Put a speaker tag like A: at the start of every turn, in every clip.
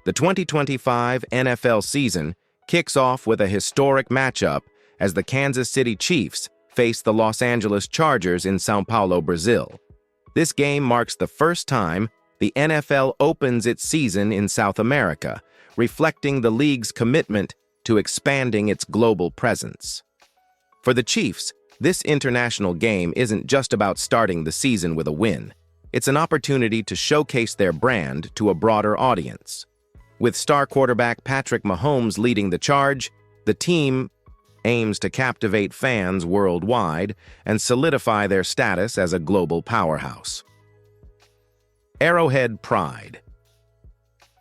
A: The 2025 NFL season kicks off with a historic matchup as the Kansas City Chiefs face the Los Angeles Chargers in São Paulo, Brazil. This game marks the first time the NFL opens its season in South America, reflecting the league's commitment to expanding its global presence. For the Chiefs, this international game isn't just about starting the season with a win. It's an opportunity to showcase their brand to a broader audience. With star quarterback Patrick Mahomes leading the charge, the team aims to captivate fans worldwide and solidify their status as a global powerhouse. Arrowhead pride.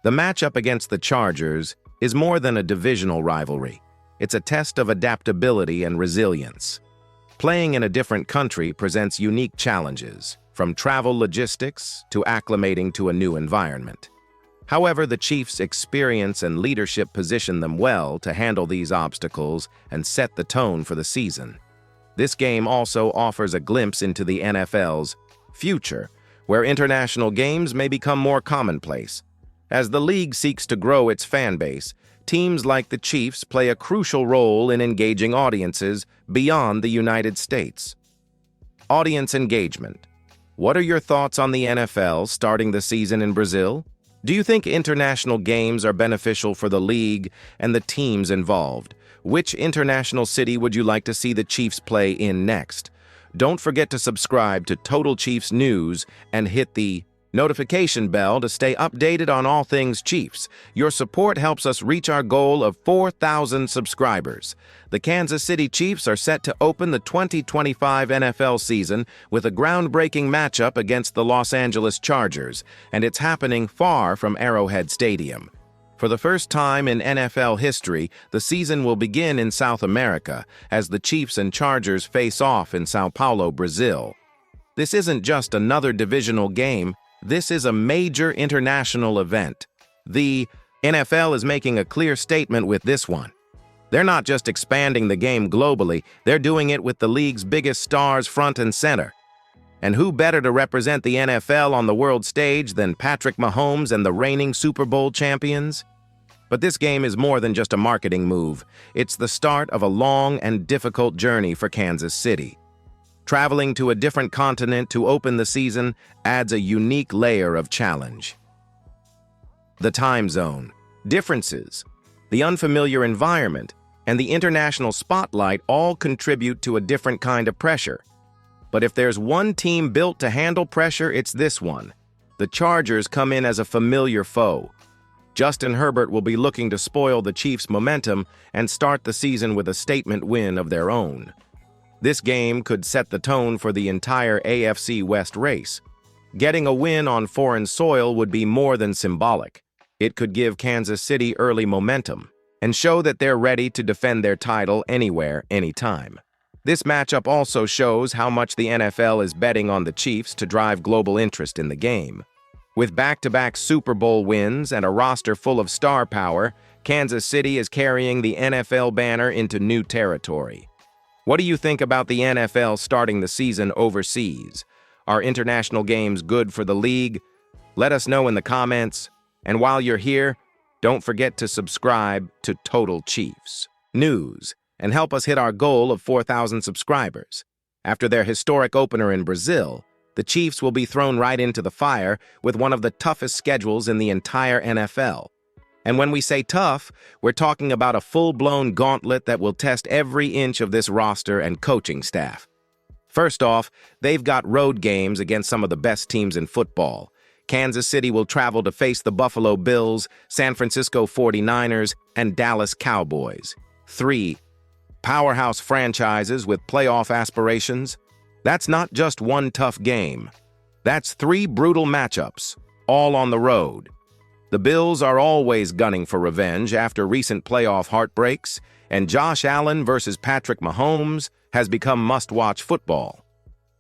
A: The matchup against the Chargers is more than a divisional rivalry. It's a test of adaptability and resilience. Playing in a different country presents unique challenges, from travel logistics to acclimating to a new environment. However, the Chiefs' experience and leadership position them well to handle these obstacles and set the tone for the season. This game also offers a glimpse into the NFL's future, where international games may become more commonplace. As the league seeks to grow its fan base, teams like the Chiefs play a crucial role in engaging audiences beyond the United States. Audience engagement. What are your thoughts on the NFL starting the season in Brazil? Do you think international games are beneficial for the league and the teams involved? Which international city would you like to see the Chiefs play in next? Don't forget to subscribe to Total Chiefs News and hit the notification bell to stay updated on all things Chiefs. Your support helps us reach our goal of 4,000 subscribers. The Kansas City Chiefs are set to open the 2025 NFL season with a groundbreaking matchup against the Los Angeles Chargers, and it's happening far from Arrowhead Stadium. For the first time in NFL history, the season will begin in South America as the Chiefs and Chargers face off in São Paulo, Brazil. This isn't just another divisional game. This is a major international event. The NFL is making a clear statement with this one. They're not just expanding the game globally, they're doing it with the league's biggest stars front and center. And who better to represent the NFL on the world stage than Patrick Mahomes and the reigning Super Bowl champions? But this game is more than just a marketing move. It's the start of a long and difficult journey for Kansas City. Traveling to a different continent to open the season adds a unique layer of challenge. The time zone, differences, the unfamiliar environment, and the international spotlight all contribute to a different kind of pressure. But if there's one team built to handle pressure, it's this one. The Chargers come in as a familiar foe. Justin Herbert will be looking to spoil the Chiefs' momentum and start the season with a statement win of their own. This game could set the tone for the entire AFC West race. Getting a win on foreign soil would be more than symbolic. It could give Kansas City early momentum and show that they're ready to defend their title anywhere, anytime. This matchup also shows how much the NFL is betting on the Chiefs to drive global interest in the game. With back-to-back Super Bowl wins and a roster full of star power, Kansas City is carrying the NFL banner into new territory. What do you think about the NFL starting the season overseas? Are international games good for the league? Let us know in the comments. And while you're here, don't forget to subscribe to Total Chiefs News and help us hit our goal of 4,000 subscribers. After their historic opener in Brazil, the Chiefs will be thrown right into the fire with one of the toughest schedules in the entire NFL. And when we say tough, we're talking about a full-blown gauntlet that will test every inch of this roster and coaching staff. First off, they've got road games against some of the best teams in football. Kansas City will travel to face the Buffalo Bills, San Francisco 49ers, and Dallas Cowboys. 3 powerhouse franchises with playoff aspirations. That's not just one tough game. That's 3 brutal matchups, all on the road. The Bills are always gunning for revenge after recent playoff heartbreaks, and Josh Allen versus Patrick Mahomes has become must-watch football.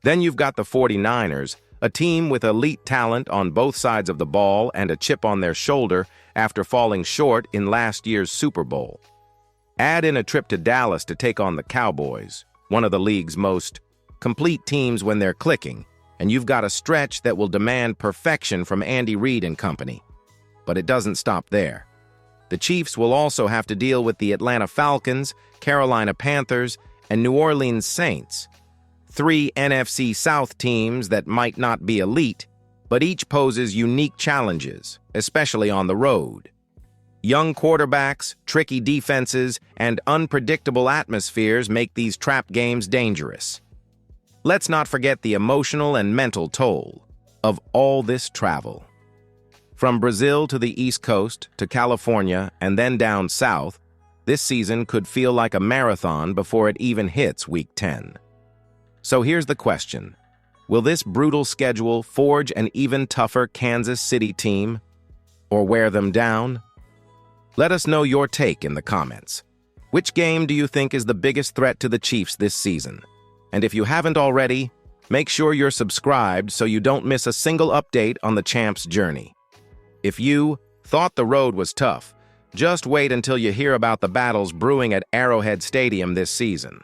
A: Then you've got the 49ers, a team with elite talent on both sides of the ball and a chip on their shoulder after falling short in last year's Super Bowl. Add in a trip to Dallas to take on the Cowboys, one of the league's most complete teams when they're clicking, and you've got a stretch that will demand perfection from Andy Reid and company. But it doesn't stop there. The Chiefs will also have to deal with the Atlanta Falcons, Carolina Panthers, and New Orleans Saints. 3 NFC South teams that might not be elite, but each poses unique challenges, especially on the road. Young quarterbacks, tricky defenses, and unpredictable atmospheres make these trap games dangerous. Let's not forget the emotional and mental toll of all this travel. From Brazil to the East Coast to California and then down south, this season could feel like a marathon before it even hits Week 10. So here's the question. Will this brutal schedule forge an even tougher Kansas City team or wear them down? Let us know your take in the comments. Which game do you think is the biggest threat to the Chiefs this season? And if you haven't already, make sure you're subscribed so you don't miss a single update on the champs' journey. If you thought the road was tough, just wait until you hear about the battles brewing at Arrowhead Stadium this season.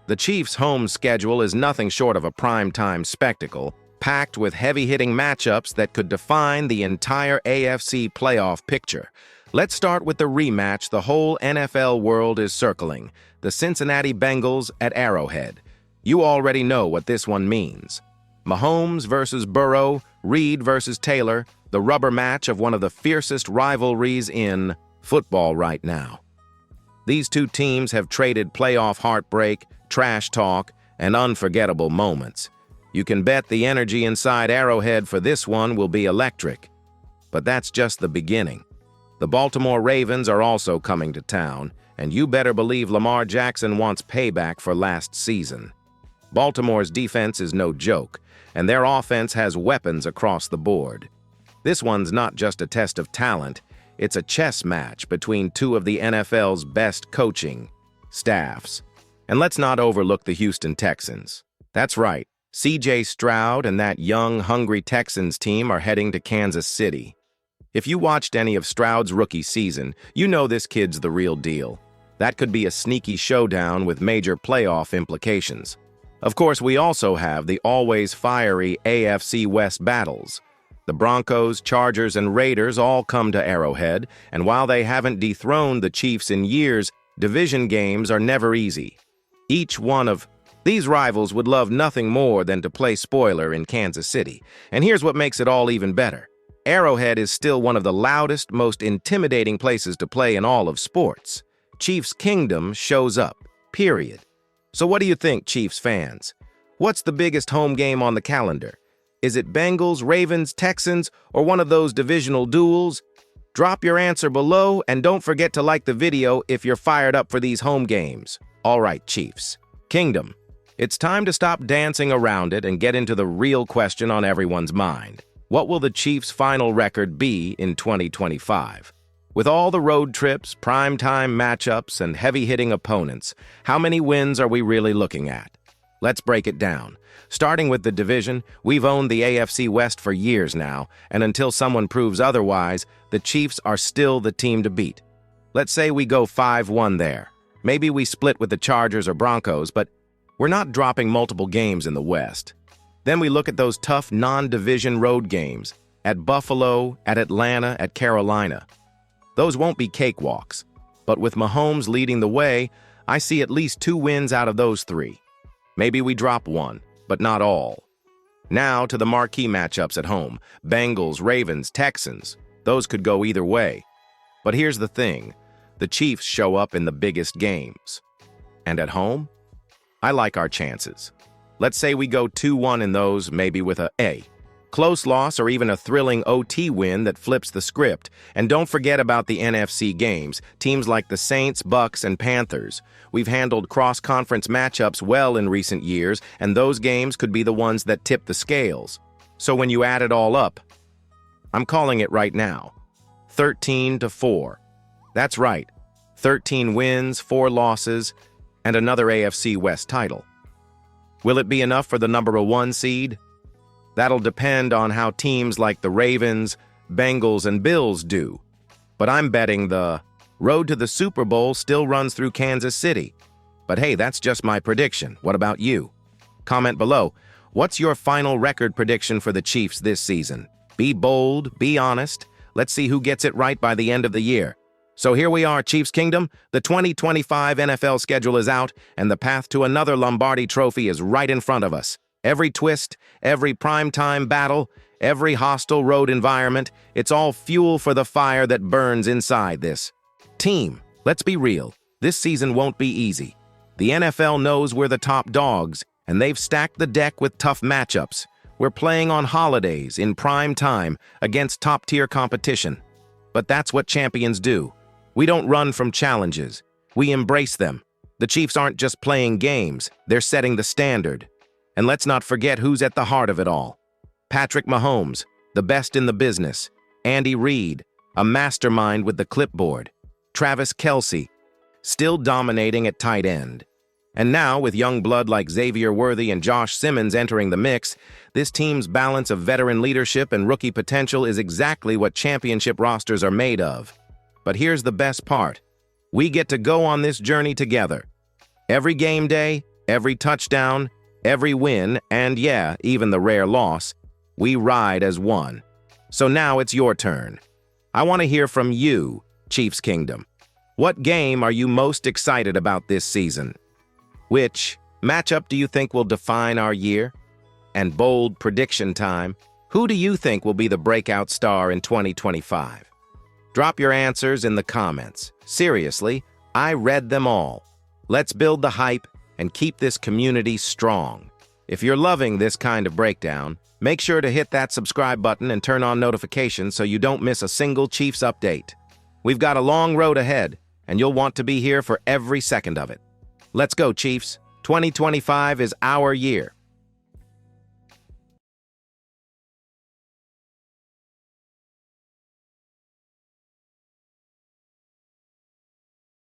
A: The Chiefs' home schedule is nothing short of a prime-time spectacle, packed with heavy-hitting matchups that could define the entire AFC playoff picture. Let's start with the rematch the whole NFL world is circling, the Cincinnati Bengals at Arrowhead. You already know what this one means. Mahomes versus Burrow, Reed versus Taylor, the rubber match of one of the fiercest rivalries in football right now. These two teams have traded playoff heartbreak, trash talk, and unforgettable moments. You can bet the energy inside Arrowhead for this one will be electric. But that's just the beginning. The Baltimore Ravens are also coming to town, and you better believe Lamar Jackson wants payback for last season. Baltimore's defense is no joke, and their offense has weapons across the board. This one's not just a test of talent, it's a chess match between two of the NFL's best coaching staffs. And let's not overlook the Houston Texans. That's right, C.J. Stroud and that young, hungry Texans team are heading to Kansas City. If you watched any of Stroud's rookie season, you know this kid's the real deal. That could be a sneaky showdown with major playoff implications. Of course, we also have the always fiery AFC West battles. The Broncos, Chargers, and Raiders all come to Arrowhead, and while they haven't dethroned the Chiefs in years, division games are never easy. Each one of these rivals would love nothing more than to play spoiler in Kansas City. And here's what makes it all even better. Arrowhead is still one of the loudest, most intimidating places to play in all of sports. Chiefs Kingdom shows up, period. So what do you think, Chiefs fans? What's the biggest home game on the calendar? Is it Bengals, Ravens, Texans, or one of those divisional duels? Drop your answer below, and don't forget to like the video if you're fired up for these home games. All right, Chiefs Kingdom, it's time to stop dancing around it and get into the real question on everyone's mind. What will the Chiefs' final record be in 2025? With all the road trips, primetime matchups, and heavy-hitting opponents, how many wins are we really looking at? Let's break it down. Starting with the division, we've owned the AFC West for years now, and until someone proves otherwise, the Chiefs are still the team to beat. Let's say we go 5-1 there. Maybe we split with the Chargers or Broncos, but we're not dropping multiple games in the West. Then we look at those tough non-division road games at Buffalo, at Atlanta, at Carolina. Those won't be cakewalks, but with Mahomes leading the way, I see at least 2 wins out of those 3. Maybe we drop 1, but not all. Now to the marquee matchups at home. Bengals, Ravens, Texans. Those could go either way. But here's the thing. The Chiefs show up in the biggest games. And at home? I like our chances. Let's say we go 2-1 in those, maybe with a close loss or even a thrilling OT win that flips the script. And don't forget about the NFC games, teams like the Saints, Bucks, and Panthers. We've handled cross-conference matchups well in recent years, and those games could be the ones that tip the scales. So when you add it all up, I'm calling it right now, 13-4. That's right, 13 wins, 4 losses, and another AFC West title. Will it be enough for the number 1 seed? That'll depend on how teams like the Ravens, Bengals, and Bills do. But I'm betting the road to the Super Bowl still runs through Kansas City. But hey, that's just my prediction. What about you? Comment below. What's your final record prediction for the Chiefs this season? Be bold, be honest. Let's see who gets it right by the end of the year. So here we are, Chiefs Kingdom. The 2025 NFL schedule is out, and the path to another Lombardi trophy is right in front of us. Every twist, every primetime battle, every hostile road environment, it's all fuel for the fire that burns inside this team. Let's be real, this season won't be easy. The NFL knows we're the top dogs, and they've stacked the deck with tough matchups. We're playing on holidays, in prime time, against top-tier competition. But that's what champions do. We don't run from challenges. We embrace them. The Chiefs aren't just playing games, they're setting the standard. And let's not forget who's at the heart of it all. Patrick Mahomes, the best in the business. Andy Reid, a mastermind with the clipboard. Travis Kelce, still dominating at tight end. And now, with young blood like Xavier Worthy and Josh Simmons entering the mix, this team's balance of veteran leadership and rookie potential is exactly what championship rosters are made of. But here's the best part. We get to go on this journey together. Every game day, every touchdown, every win, and yeah, even the rare loss, we ride as one. So now it's your turn. I want to hear from you, Chiefs Kingdom. What game are you most excited about this season? Which matchup do you think will define our year? And bold prediction time, who do you think will be the breakout star in 2025? Drop your answers in the comments. Seriously, I read them all. Let's build the hype and keep this community strong. If you're loving this kind of breakdown, make sure to hit that subscribe button and turn on notifications so you don't miss a single Chiefs update. We've got a long road ahead, and you'll want to be here for every second of it. Let's go, Chiefs. 2025 is our year.